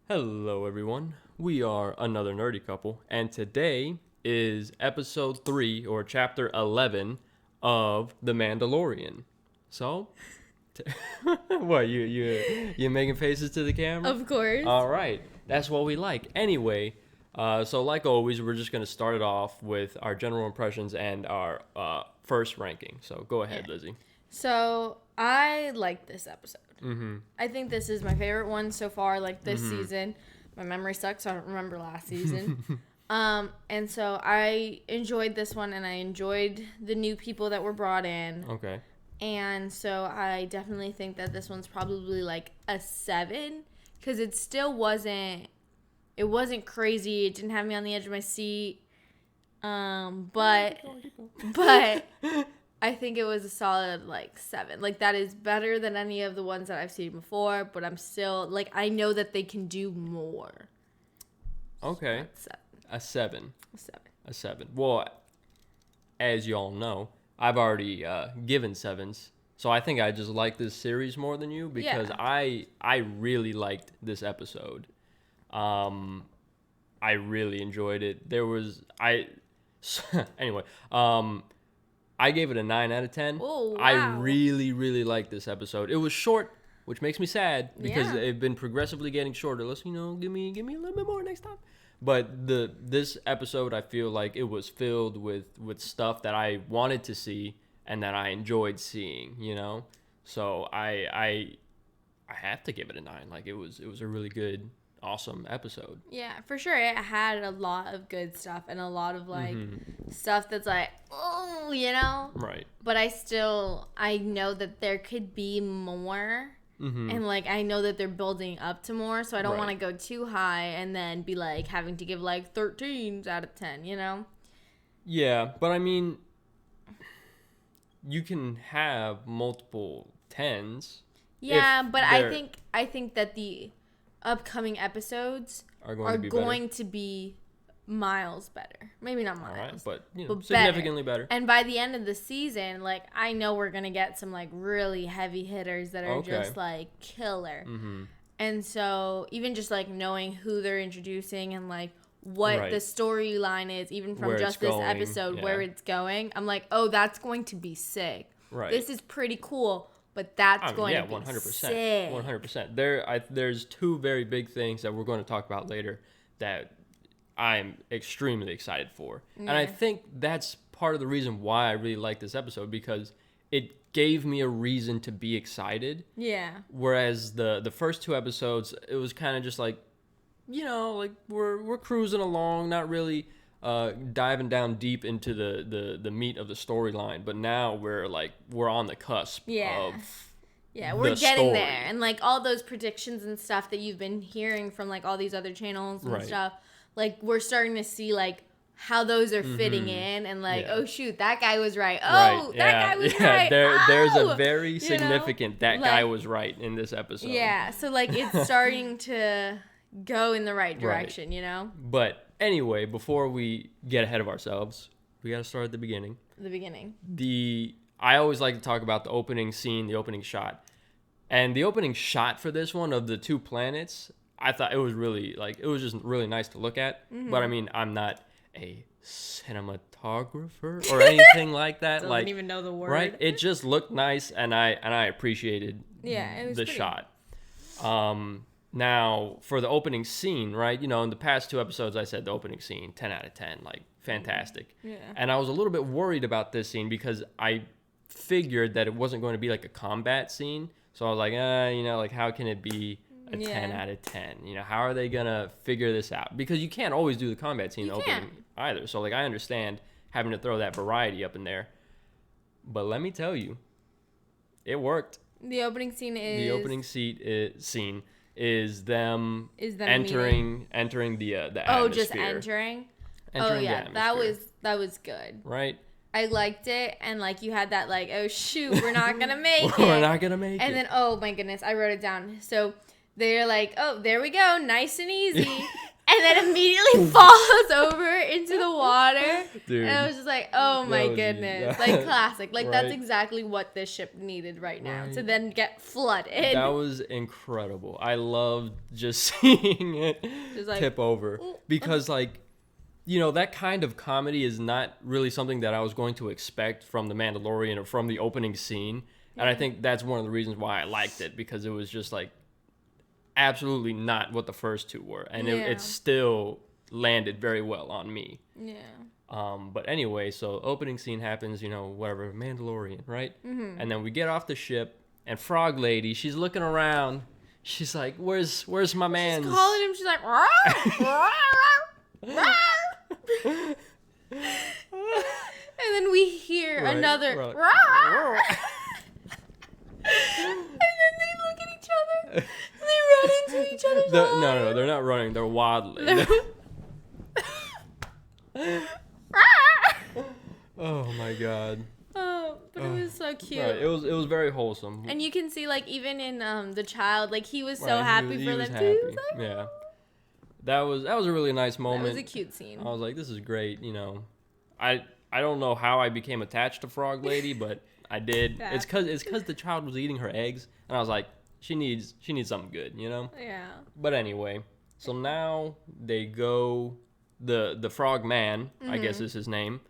Hello, everyone. We are another nerdy couple, and today is episode 3 or chapter 11 of The Mandalorian. So, what you making faces to the camera? Of course. All right, that's what we like. Anyway, so like always, we're just gonna start it off with our general impressions and our first ranking. So go ahead, Yeah. Lizzie. So I like this episode. I think this is my favorite one so far, like this season. My memory sucks, so I don't remember last season. And so I enjoyed this one, and I enjoyed the new people that were brought in. Okay. And so I definitely think that this one's probably like a 7, because it still wasn't crazy. It didn't have me on the edge of my seat. But I think it was a solid, 7. That is better than any of the ones that I've seen before, but I'm still, I know that they can do more. Okay. So A 7. a 7. A 7. Well, as y'all know, I've already given 7s. So I think I just like this series more than you because Yeah. I really liked this episode. I really enjoyed it. Anyway, I gave it a 9 out of 10. Oh, wow. I really, really liked this episode. It was short, which makes me sad because Yeah. they've been progressively getting shorter. Let's, give me a little bit more next time. But this episode, I feel like it was filled with stuff that I wanted to see and that I enjoyed seeing, So I have to give it a 9. It was a really good, awesome episode. Yeah, for sure. It had a lot of good stuff and a lot of, stuff that's Right. But I know that there could be more. And, I know that they're building up to more, so I don't want to go too high and then be, having to give, 13s out of 10, Yeah, but I mean, you can have multiple 10s. Yeah, but I think that the upcoming episodes are are going going to be miles better. Maybe not miles. All right, but, but significantly better. And by the end of the season, I know we're going to get some, really heavy hitters that are just, killer. And so, even just, knowing who they're introducing and, what the storyline is, even from where just this episode, where it's going, I'm like, oh, that's going to be sick. Right. This is pretty cool, but that's going to be 100%. sick. 100%. There's two very big things that we're going to talk about later that I'm extremely excited for. Yeah. And I think that's part of the reason why I really like this episode, because it gave me a reason to be excited. Yeah. Whereas the first 2 episodes, it was kind of just we're cruising along, not really diving down deep into the meat of the storyline. But now we're on the cusp of we're getting story. there. And all those predictions and stuff that you've been hearing from all these other channels and stuff. We're starting to see, how those are fitting in and, oh, shoot, that guy was right. Oh, that guy was right. There's a very significant guy was right in this episode. Yeah, so, it's starting to go in the right direction, But anyway, before we get ahead of ourselves, we got to start at the beginning. The beginning. I always like to talk about the opening scene, the opening shot. And the opening shot for this one of the 2 planets, I thought it was really, it was just really nice to look at. But, I mean, I'm not a cinematographer or anything like that. Doesn't even know the word. Right? It just looked nice, and I appreciated it was the shot. Now, for the opening scene, right, in the past 2 episodes, I said the opening scene, 10 out of 10, fantastic. Yeah. And I was a little bit worried about this scene because I figured that it wasn't going to be a combat scene. So I was like, how can it be a 10 out of 10? How are they going to figure this out? Because you can't always do the combat scene in the opening either. So, I understand having to throw that variety up in there. But let me tell you, it worked. The opening scene is... The opening scene is them entering the atmosphere. Oh, just entering the atmosphere. That was good. Right? I liked it, and you had that oh shoot, we're not gonna make it. We're not gonna make it. And then oh my goodness, I wrote it down. So they're oh, there we go, nice and easy. and then immediately falls over into the water. Dude, and I was just like, oh my goodness. Like classic. Like that's right? exactly what this ship needed right now Right. to then get flooded. That was incredible. I loved just seeing it Just like, tip over because like, you know, that kind of comedy is not really something that I was going to expect from The Mandalorian or from the opening scene. And I think that's one of the reasons why I liked it, because it was just like absolutely not what the first two were. And it still landed very well on me. Yeah. But anyway, so opening scene happens, you know, whatever, Mandalorian, right? Mm-hmm. And then we get off the ship, and Frog Lady, she's looking around. She's like, where's my man? She's calling him. She's like, "Rawr, rawr, rawr, rawr." And then we hear another, Right. "Rawr." And then they look at each other. And they run into each other's arms. No, they're not running. They're waddling. Oh my god. Oh, but it was so cute. Right. It was very wholesome. And you can see, like, even in the child, like, he was so Right, happy he for was them happy. too. He was like, Yeah. That was a really nice moment. that was a cute scene. I was like, this is great, you know. I don't know how I became attached to Frog Lady, but I did. Yeah. It's cuz the child was eating her eggs, and I was like, she needs something good, you know? Yeah. But anyway, so now they go, the frog man, I guess is his name,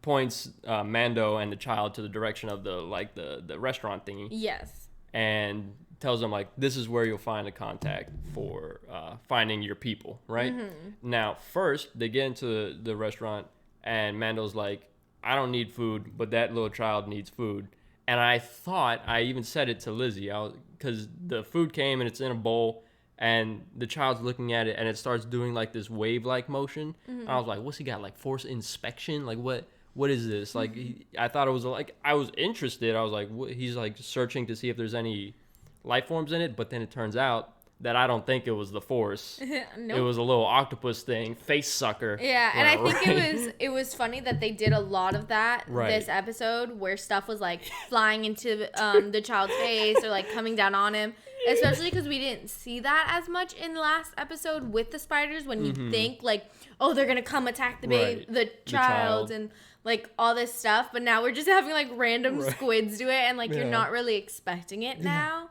points Mando and the child to the direction of the restaurant thingy, Yes. and tells them like, this is where you'll find a contact for finding your people, right? Now first they get into the restaurant, and Mando's like, I don't need food, but that little child needs food. And I thought, I even said it to Lizzie, because the food came and it's in a bowl, and the child's looking at it, and it starts doing like this wave-like motion. And I was like, what's he got, like force inspection? Like what is this? Like I thought it was like, I was interested. I was like, he's like searching to see if there's any life forms in it, but then it turns out that I don't think it was the force. Nope. It was a little octopus thing, face sucker. Yeah, and I think it was funny that they did a lot of that this Right. episode, where stuff was like flying into the child's face or like coming down on him. Especially because we didn't see that as much in the last episode with the spiders, when you think like, oh, they're gonna come attack the baby, Right. the child, child. and like all this stuff. But now we're just having like random Right. squids do it, and like you're Yeah. not really expecting it now.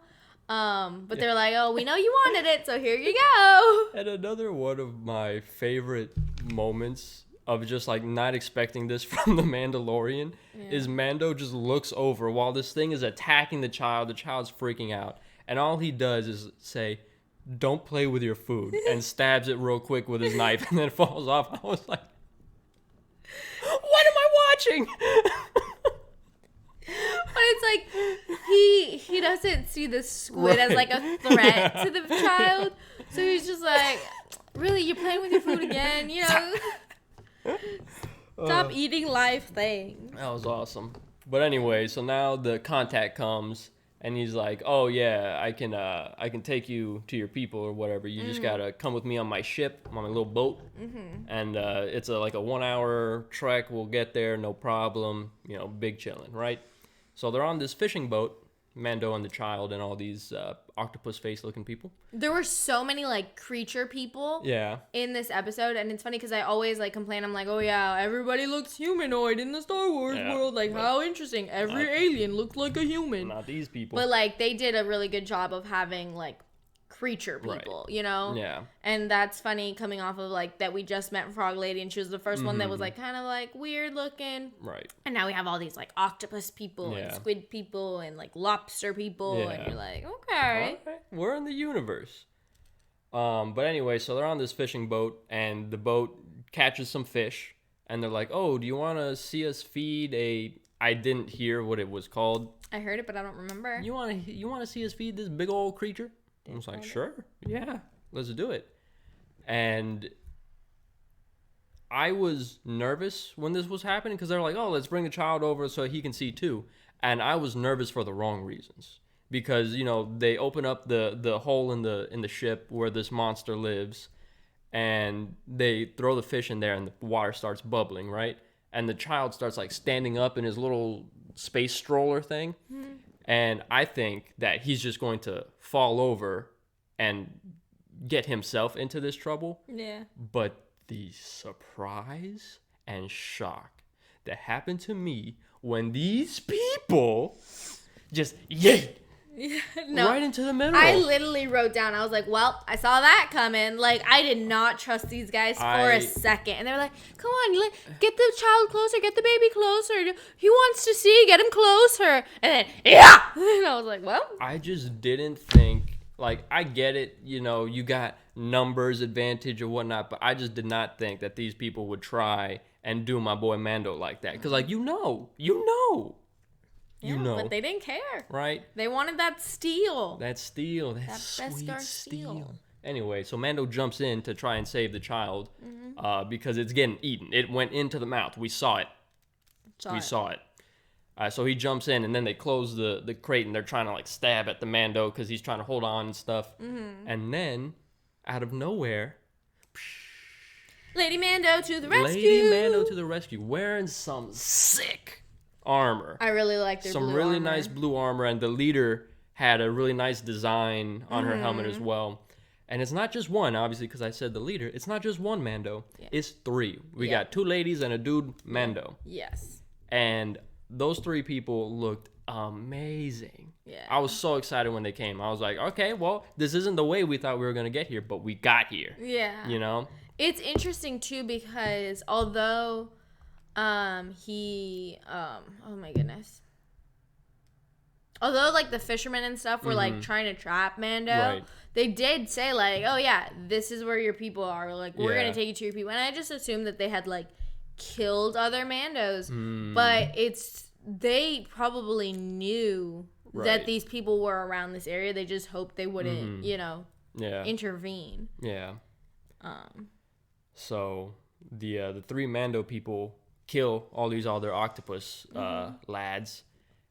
But they're like, oh, we know you wanted it, so here you go. And another one of my favorite moments of just like not expecting this from the Mandalorian is Mando just looks over while this thing is attacking the child's freaking out, and all he does is say, don't play with your food, and stabs it real quick with his knife, and then it falls off. I was like, what am I watching? But it's like he doesn't see the squid as like a threat to the child, so he's just like, really, you're playing with your food again, you know? Stop eating live things. That was awesome. But anyway, so now the contact comes, and he's like, oh yeah, I can take you to your people or whatever. You just gotta come with me on my ship, on my little boat. And it's like a 1 hour trek. We'll get there, no problem. You know, big chillin', right? So they're on this fishing boat, Mando and the child and all these octopus face looking people. There were so many like creature people Yeah. in this episode, and it's funny because I always like complain. I'm like, oh yeah, everybody looks humanoid in the Star Wars Yeah, world. Like, but how interesting. Every alien looks like a human. Not these people. But like they did a really good job of having like creature people, you know? Yeah. And that's funny coming off of like that we just met Frog Lady, and she was the first one that was like kind of like weird looking. Right. And now we have all these like octopus people and Yeah. squid people and like lobster people, and Yeah. you're like, okay. All right. We're in the universe. But anyway, so they're on this fishing boat, and the boat catches some fish, and they're like, oh, do you want to see us feed I didn't hear what it was called. I heard it, but I don't remember. You want to see us feed this big old creature? I was like, sure. Yeah, let's do it. And I was nervous when this was happening, because they're like, oh, let's bring the child over so he can see too. And I was nervous for the wrong reasons. Because, you know, they open up the hole in the ship where this monster lives, and they throw the fish in there, and the water starts bubbling, right? And the child starts like standing up in his little space stroller thing. And I think that he's just going to fall over and get himself into this trouble. Yeah. But the surprise and shock that happened to me when these people just yay right into the middle. I literally wrote down, I was like, well, I saw that coming. Like, I did not trust these guys for a second. And they were like, come on, get the child closer, get the baby closer. He wants to see, get him closer. And then, yeah! And I was like, well. I just didn't think, like, I get it, you know, you got numbers advantage or whatnot, but I just did not think that these people would try and do my boy Mando like that. Because, like, you know. Yeah, but they didn't care. Right? They wanted that steel. That steel. That sweet steel. Anyway, so Mando jumps in to try and save the child because it's getting eaten. It went into the mouth. We saw it. Saw it. So he jumps in, and then they close the crate, and they're trying to, like, stab at the Mando because he's trying to hold on and stuff. Mm-hmm. And then, out of nowhere... Lady Mando to the rescue! Lady Mando to the rescue, wearing some sick armor. I really like their blue armor. Some really nice blue armor, and the leader had a really nice design on her helmet as well. And it's not just one, obviously, because I said the leader. It's not just one Mando. Yeah. It's 3. We got 2 ladies and a dude Mando. Yes. And those 3 people looked amazing. Yeah. I was so excited when they came. I was like, okay, well, this isn't the way we thought we were going to get here, but we got here. Yeah. You know? It's interesting, too, because although... oh my goodness. Although, like, the fishermen and stuff were, like, trying to trap Mando, they did say, like, oh, yeah, this is where your people are. Like, we're going to take you to your people. And I just assumed that they had, like, killed other Mandos. But they probably knew that these people were around this area. They just hoped they wouldn't, intervene. Yeah. So, the 3 Mando people... kill all these other octopus lads,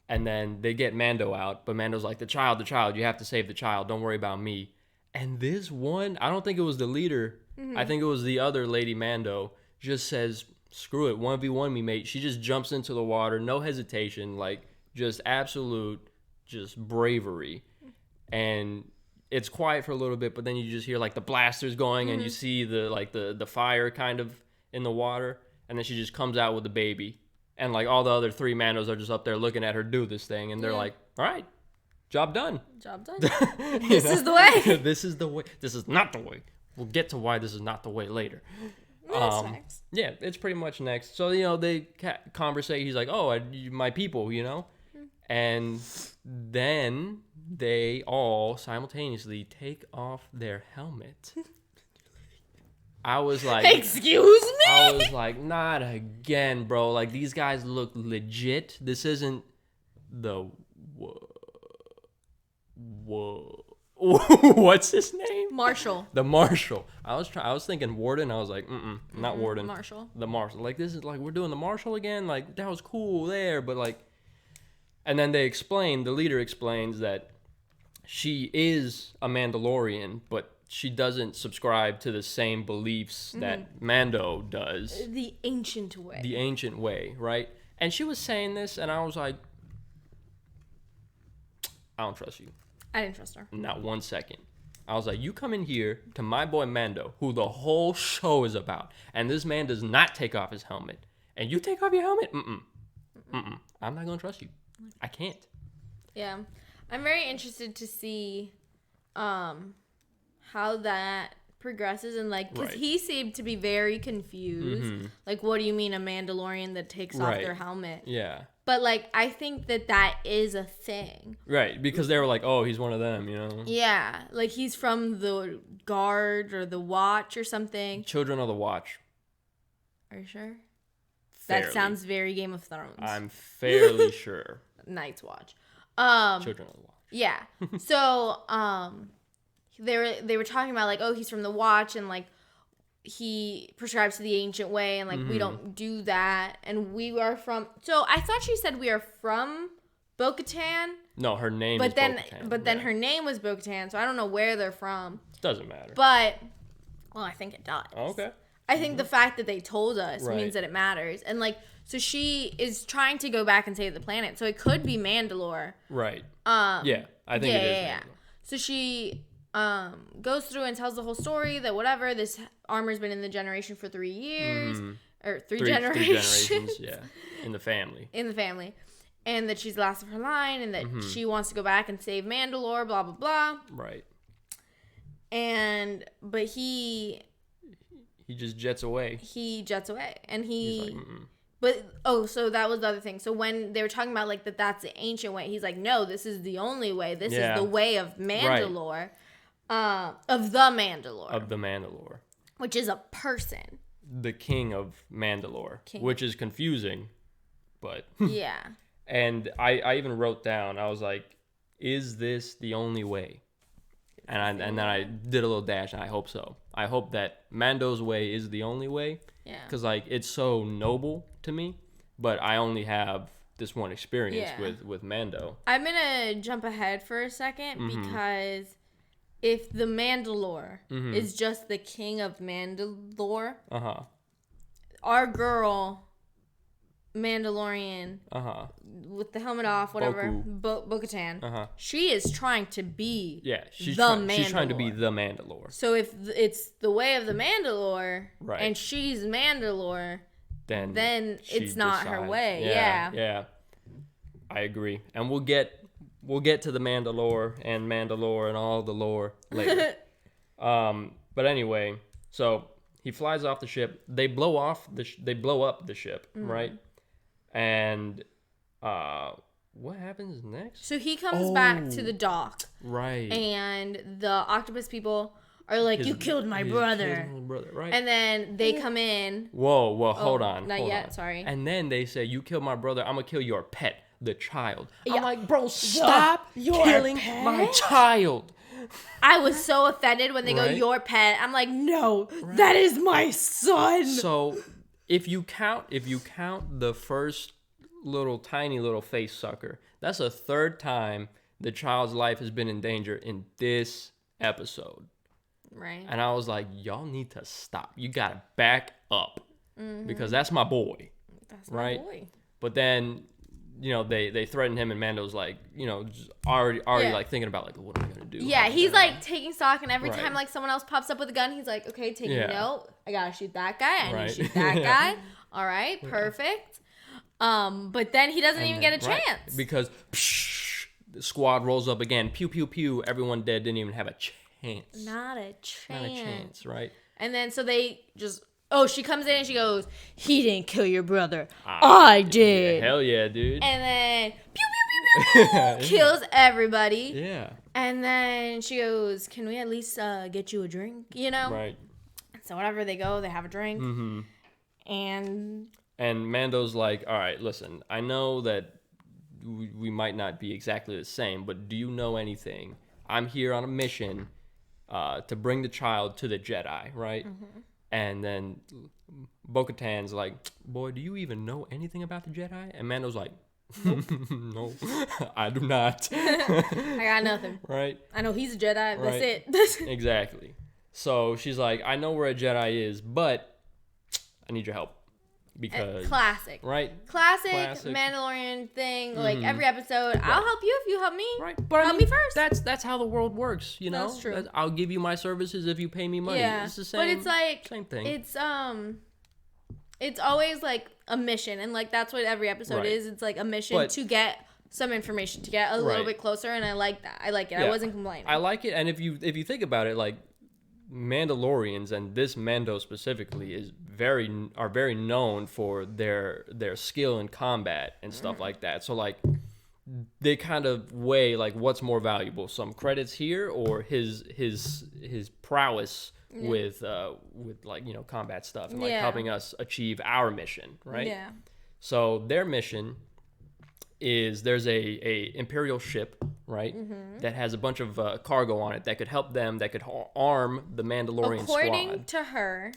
and then they get Mando out, but Mando's like, the child, you have to save the child, don't worry about me. And this one, I don't think it was the leader, I think it was the other Lady Mando, just says, screw it, 1v1 me, mate. She just jumps into the water, no hesitation, like, just absolute, just bravery. And it's quiet for a little bit, but then you just hear, like, the blasters going, and you see the fire kind of in the water. And then she just comes out with the baby. And, like, all the other 3 Mandos are just up there looking at her do this thing. And they're like, all right, job done. Job done. This is the way. This is the way. This is not the way. We'll get to why this is not the way later. That's next. Yeah, it's pretty much next. So, you know, they conversate. He's like, oh, my people, you know. And then they all simultaneously take off their helmet. I was like, excuse me? I was like, not again, bro. Like, these guys look legit. This isn't the... Whoa. What's his name? Marshall. The Marshall. I was thinking Warden. I was like, not Warden. Marshall. The Marshall. Like, this is like, we're doing the Marshall again? Like, that was cool there, but like... And then the leader explains that she is a Mandalorian, but she doesn't subscribe to the same beliefs that Mando does. The ancient way. The ancient way, right? And she was saying this, and I was like, I don't trust you. I didn't trust her. Not 1 second. I was like, you come in here to my boy Mando, who the whole show is about, and this man does not take off his helmet, and you take off your helmet? I'm not going to trust you. I can't. Yeah. I'm very interested to see how that progresses, and like, because he seemed to be very confused. Like, what do you mean a Mandalorian that takes off their helmet? Yeah. But like, I think that is a thing. Right, because they were like, oh, he's one of them, you know? Yeah, like he's from the Guard or the Watch or something. Children of the Watch. Are you sure? Fairly. That sounds very Game of Thrones. I'm fairly sure. Night's Watch. Children of the Watch. Yeah. So, they were talking about like, oh, he's from the Watch, and like he prescribes to the ancient way, and like we don't do that, and we are from. So I thought she said we are from Bo-Katan. No, her name is Bo-Katan. But then her name was Bo-Katan, so I don't know where they're from. Doesn't matter. But well, I think it does. Okay. I think the fact that they told us means that it matters, and like, so she is trying to go back and save the planet, so it could be Mandalore. Right. Yeah, I think it is. Yeah. So she goes through and tells the whole story that whatever, this armor's been in the generation for 3 years. Or three generations. Yeah. In the family. And that she's the last of her line, and that she wants to go back and save Mandalore, blah, blah, blah. Right. But he just jets away. And he's like, so that was the other thing. So when they were talking about, like, that's the ancient way, he's like, no, this is the only way. This is the way of Mandalore. Right. Of the Mandalore. Which is a person. The king of Mandalore. Which is confusing, but... Yeah. And I even wrote down, I was like, is this the only way? And then I did a little dash, and I hope so. I hope that Mando's way is the only way. Yeah. Because, like, it's so noble to me, but I only have this one experience with Mando. I'm going to jump ahead for a second, because if the Mandalore is just the king of Mandalore, our girl... Mandalorian with the helmet off, whatever, Bo-Katan, she is trying to be she's trying to be the Mandalore. So if it's the way of the Mandalore, and she's Mandalore, then it's not her way. Yeah, I agree. And we'll get to the Mandalore and all the lore later. But anyway, so he flies off the ship. They blow up the ship, right? And what happens next? So he comes back to the dock. Right. And the octopus people are like, you killed my brother. Right. And then they come in. Whoa, hold on. Not yet, sorry. And then they say, you killed my brother, I'm going to kill your pet, the child. Yeah. I'm like, bro, stop killing my child. I was so offended when they go, your pet. I'm like, no, that is my son. So... If you count the first tiny little face sucker, that's a third time the child's life has been in danger in this episode. Right. And I was like, y'all need to stop. You gotta back up. Because that's my boy. That's my boy. But then, they threaten him, and Mando's like, just already like thinking about, like, what am I gonna do? Yeah, he's like taking stock, and every time like someone else pops up with a gun, he's like, okay, taking note. I gotta shoot that guy. I need to shoot that guy. All right, perfect. But then he doesn't even get a chance because the squad rolls up again. Pew pew pew. Everyone dead. Didn't even have a chance. Not a chance. Right? And then so they just. Oh, she comes in and she goes, he didn't kill your brother. I did. Yeah, hell yeah, dude. And then, pew, pew, pew, pew, pew, kills everybody. Yeah. And then she goes, can we at least get you a drink, Right. So whatever, they go, they have a drink. And Mando's like, all right, listen, I know that we might not be exactly the same, but do you know anything? I'm here on a mission to bring the child to the Jedi, right? And then Bo-Katan's like, boy, do you even know anything about the Jedi? And Mando's like, nope. No, I do not. I got nothing. Right? I know he's a Jedi. That's it. Exactly. So she's like, I know where a Jedi is, but I need your help. Because classic. Right? Classic Mandalorian thing. Like every episode, I'll help you if you help me. Right. But help me first. That's how the world works, That's true. I'll give you my services if you pay me money. Yeah. It's the same. But it's like same thing. It's always like a mission, and like that's what every episode is. It's like a mission to get some information, to get a little bit closer, and I like that. I like it. Yeah. I wasn't complaining. I like it, and if you think about it, like Mandalorians and this Mando specifically are very known for their skill in combat and stuff like that. So like they kind of weigh like what's more valuable, some credits here or his prowess with like combat stuff and like helping us achieve our mission, right? Yeah. So their mission is there's a Imperial ship, right, that has a bunch of cargo on it that could help them, that could arm the Mandalorian squad. According to her,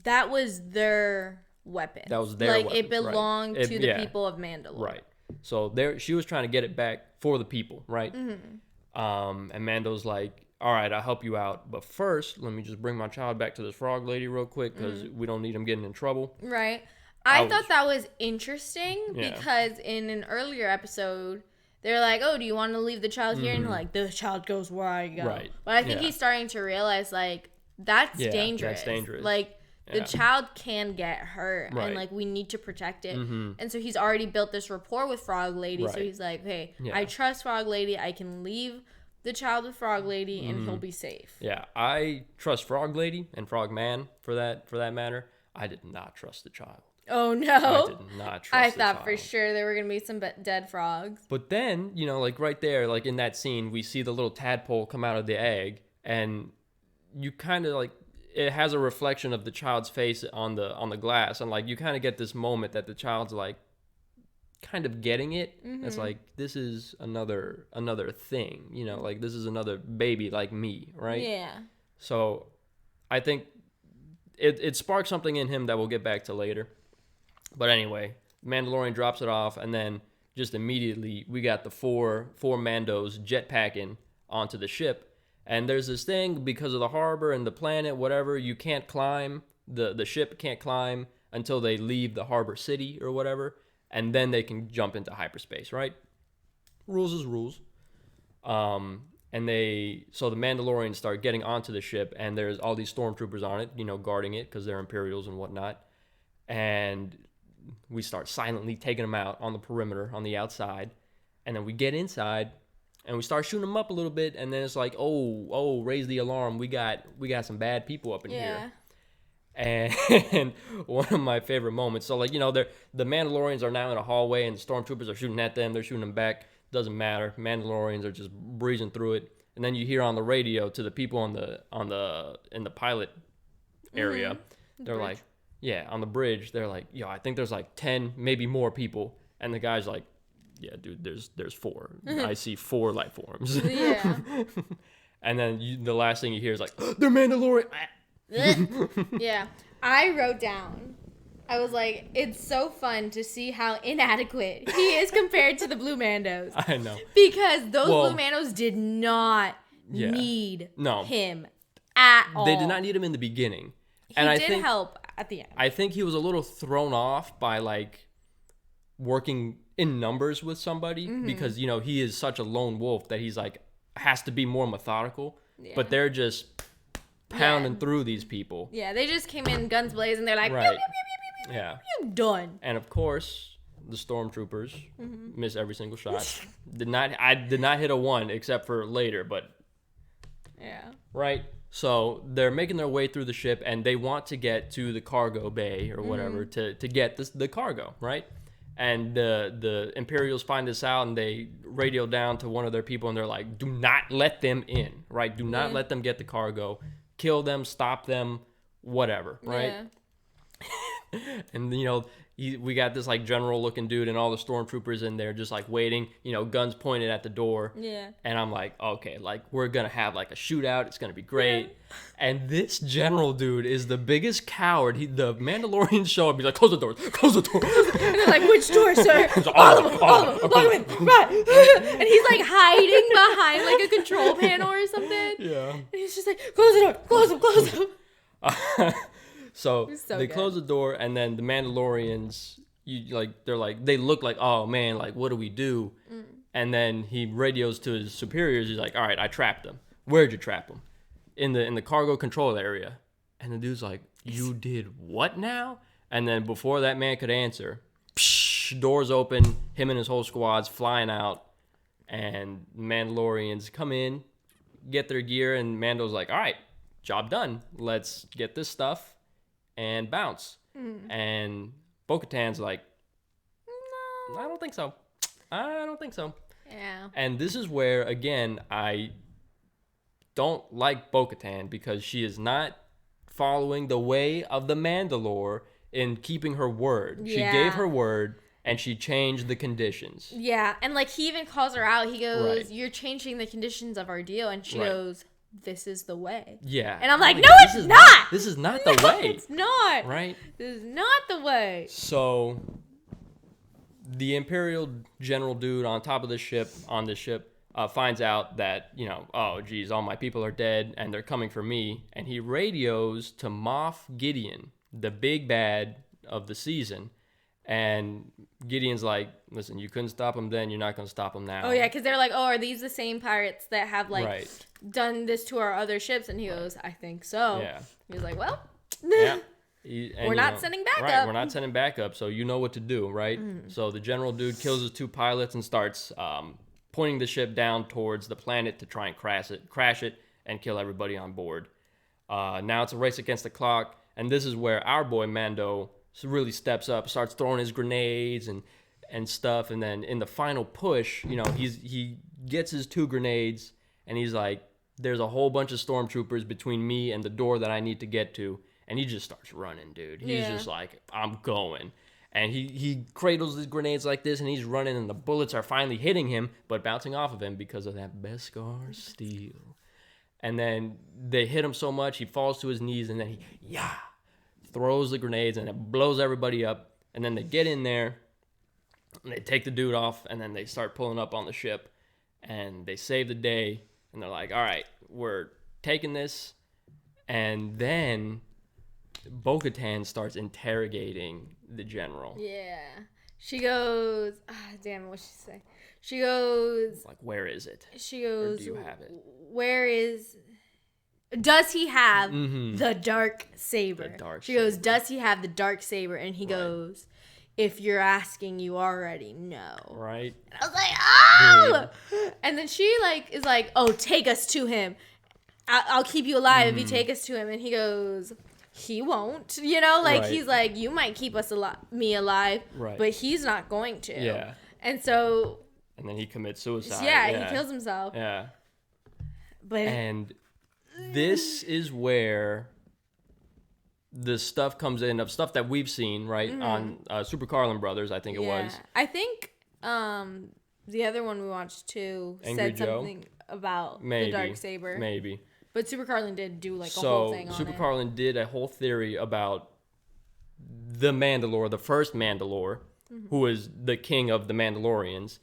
that was their weapon. That was their weapon. Like, it belonged to the people of Mandalore. Right. So she was trying to get it back for the people, right? And Mando's like, all right, I'll help you out. But first, let me just bring my child back to this frog lady real quick because we don't need him getting in trouble. Right. I thought that was interesting because in an earlier episode, they're like, oh, do you want to leave the child here? And like, the child goes where I go. Right. But I think he's starting to realize, like, that's dangerous. That's dangerous. Like, the child can get hurt, and like we need to protect it. And so he's already built this rapport with Frog Lady. So he's like, hey, I trust Frog Lady. I can leave the child with Frog Lady, and he'll be safe. Yeah, I trust Frog Lady and Frog Man for that matter. I did not trust the child. Oh no! I did not trust. I thought for sure there were gonna be some dead frogs. But then, like right there, like in that scene, we see the little tadpole come out of the egg, and you kind of like. It has a reflection of the child's face on the glass, and like you kind of get this moment that the child's like kind of getting it. It's like, this is another thing, like this is another baby like me, right? Yeah. So I think it sparks something in him that we'll get back to later. But anyway, Mandalorian drops it off, and then just immediately we got the four Mandos jetpacking onto the ship. And there's this thing, because of the harbor and the planet, whatever, you can't climb, the ship can't climb until they leave the harbor city or whatever, and then they can jump into hyperspace, right? Rules is rules. So the Mandalorians start getting onto the ship, and there's all these stormtroopers on it, guarding it, because they're Imperials and whatnot. And we start silently taking them out on the perimeter, on the outside, and then we get inside, and we start shooting them up a little bit, and then it's like, oh, raise the alarm. We got some bad people up in here. And one of my favorite moments, so like, the Mandalorians are now in a hallway, and the stormtroopers are shooting at them. They're shooting them back. Doesn't matter. Mandalorians are just breezing through it. And then you hear on the radio to the people in the pilot area, they're like, on the bridge, they're like, yo, I think there's like 10, maybe more people. And the guy's like, yeah, dude, there's 4. I see 4 life forms. Yeah. And then the last thing you hear is like, they're Mandalorian. Yeah. I wrote down, I was like, it's so fun to see how inadequate he is compared to the Blue Mandos. I know. Because those Blue Mandos did not need him at all. They did not need him in the beginning. He did help at the end. I think he was a little thrown off by like working in numbers with somebody, because he is such a lone wolf that he's like has to be more methodical. But they're just pounding through these people. Yeah, they just came in guns blazing. They're like, right. Pew, pew, pew, pew, pew, pew, done. And of course, the stormtroopers miss every single shot. I did not hit a 1 except for later, but right. So they're making their way through the ship, and they want to get to the cargo bay or whatever to get the cargo, right? And the Imperials find this out, and they radio down to one of their people, and they're like, do not let them in, right? Do not let them get the cargo. Kill them, stop them, whatever, right? Yeah. And, we got this, like, general-looking dude and all the stormtroopers in there just, like, waiting, guns pointed at the door. Yeah. And I'm like, okay, like, we're going to have, like, a shootout. It's going to be great. Yeah. And this general dude is the biggest coward. The Mandalorians show up. He's like, close the door. Close the door. And they're like, which door, sir? All of them. Lock them in. Right. And he's, like, hiding behind, like, a control panel or something. Yeah. And he's just like, close the door. Close them. So they close the door, and then the Mandalorians, they look like, oh man, like, what do we do? And then he radios to his superiors. He's like, all right, I trapped them. Where'd you trap them? In the cargo control area. And the dude's like, you did what now? And then before that man could answer, doors open, him and his whole squad's flying out, and Mandalorians come in, get their gear, and Mando's like, all right, job done. Let's get this stuff and bounce. And Bo-Katan's like, no, I don't think so. Yeah. And this is where, again, I don't like Bo-Katan, because she is not following the way of the Mandalore in keeping her word. Yeah. She gave her word, and she changed the conditions. Yeah, and like he even calls her out. He goes, you're changing the conditions of our deal. And she goes, this is the way. Yeah. And I'm like, no, it's not. This is not the way. It's not. Right? This is not the way. So the Imperial general dude on top of the ship, finds out that, oh, geez, all my people are dead, and they're coming for me. And he radios to Moff Gideon, the big bad of the season. And Gideon's like, listen, you couldn't stop him then, you're not going to stop him now. Oh, yeah, because they're like, oh, are these the same pirates that have, like, right. done this to our other ships? And he goes, I think so. Yeah. He was like, well, yeah. We're not sending back right, up. We're not sending back up, so you know what to do, right? So the general dude kills his 2 pilots and starts pointing the ship down towards the planet to try and crash it, and kill everybody on board. Now it's a race against the clock, and this is where our boy Mando really steps up, starts throwing his grenades and stuff, and then in the final push, you know, he gets his 2 grenades, and he's like, there's a whole bunch of stormtroopers between me and the door that I need to get to, and he just starts running, dude. He's just like, I'm going. And he cradles his grenades like this, and he's running, and the bullets are finally hitting him, but bouncing off of him because of that Beskar steel. And then they hit him so much, he falls to his knees, and then he throws the grenades, and it blows everybody up. And then they get in there, and they take the dude off, and then they start pulling up on the ship, and they save the day, and they're like, all right, we're taking this. And then Bo-Katan starts interrogating the general. Yeah. She goes, damn, what'd she say? She goes, like, where is it? She goes, or do you have it? Does he have the dark saber? She goes, saber. does he have the dark saber? And he goes, if you're asking, you already know. Right. And I was like, oh! Dude. And then she is like, oh, take us to him. I'll keep you alive if you take us to him. And he goes, he won't. You know, right. He's like, you might keep me alive, right. but he's not going to. Yeah. And so. And then he commits suicide. Yeah, he kills himself. Yeah. And this is where the stuff comes in, of stuff that we've seen, right, on Super Carlin Brothers, I think it was. I think the other one we watched too said something about the dark saber. Maybe. But Super Carlin did do a whole thing on it. Super Carlin did a whole theory about the Mandalore, the first Mandalore, who is the king of the Mandalorians,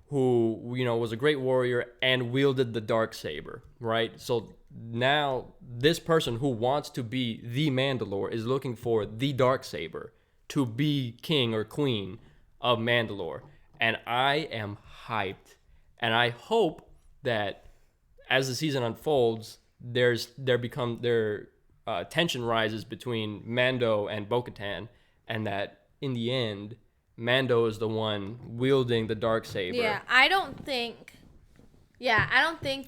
who, you know, was a great warrior and wielded the dark saber, right? So now this person who wants to be the Mandalore is looking for the dark saber to be king or queen of Mandalore. And I am hyped. And I hope that as the season unfolds, tension rises between Mando and Bo-Katan, and that in the end, Mando is the one wielding the darksaber. Yeah, I don't think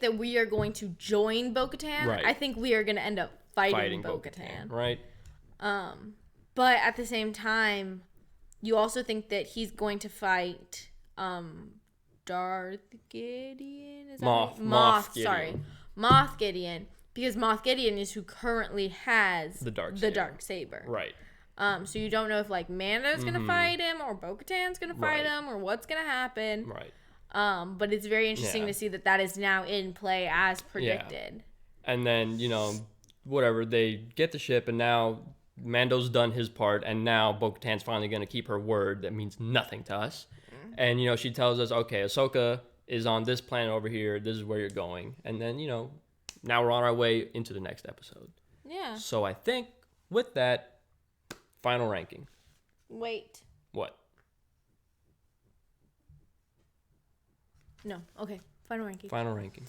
that we are going to join Bo-Katan. Right. I think we are going to end up fighting Bo-Katan. Right. But at the same time, you also think that he's going to fight Darth Gideon? Is that Moff Gideon. Sorry. Moff Gideon. Because Moff Gideon is who currently has the dark saber. Right. So you don't know if Mando's gonna fight him or Bo-Katan's gonna fight him or what's gonna happen. Right. But it's very interesting to see that is now in play as predicted. Yeah. And then, you know, whatever, they get the ship, and now Mando's done his part, and now Bo-Katan's finally gonna keep her word that means nothing to us. And, you know, she tells us, okay, Ahsoka is on this planet over here. This is where you're going. And then, you know, now we're on our way into the next episode. Yeah. So I think with that, final ranking. Wait. What? No. Okay. Final ranking. Final ranking.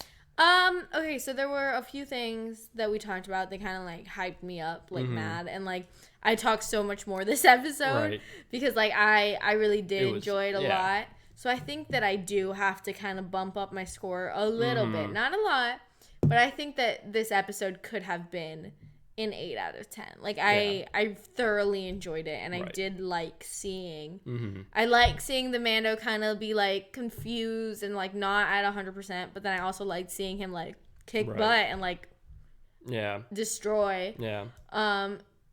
Okay, so there were a few things that we talked about that kind of hyped me up mad, and I talked so much more this episode because I really did enjoy it a lot. So I think that I do have to kind of bump up my score a little bit, not a lot, but I think that this episode could have been an 8 out of 10. I thoroughly enjoyed it, and I did like seeing. I like seeing the Mando kind of be confused and not at 100%, but then I also liked seeing him kick butt and destroy. Yeah.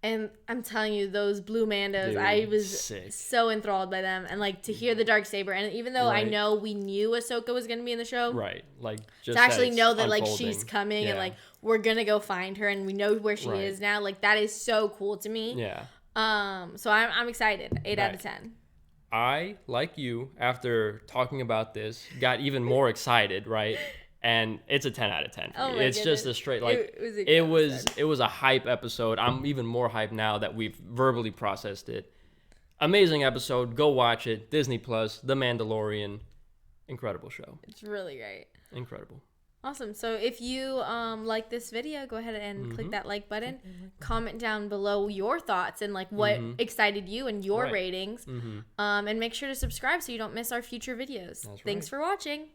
And I'm telling you, those blue Mandos, I was so enthralled by them, and to hear the darksaber, and even though I know we knew Ahsoka was gonna be in the show, just to actually know that unfolding. she's coming and we're gonna go find her, and we know where she is now, that is so cool to me. Yeah. So I'm excited. 8 out of 10. I, like you, after talking about this, got even more excited, right? And it's a 10 out of 10 for me. It's just a straight it was a hype episode. I'm even more hyped now that we've verbally processed it. amazing episode. Go watch it. Disney Plus, The Mandalorian. Incredible show. It's really great. Incredible. Awesome. So if you like this video, go ahead and click that like button. Comment down below your thoughts and like what excited you and your ratings. And make sure to subscribe so you don't miss our future videos. Thanks for watching.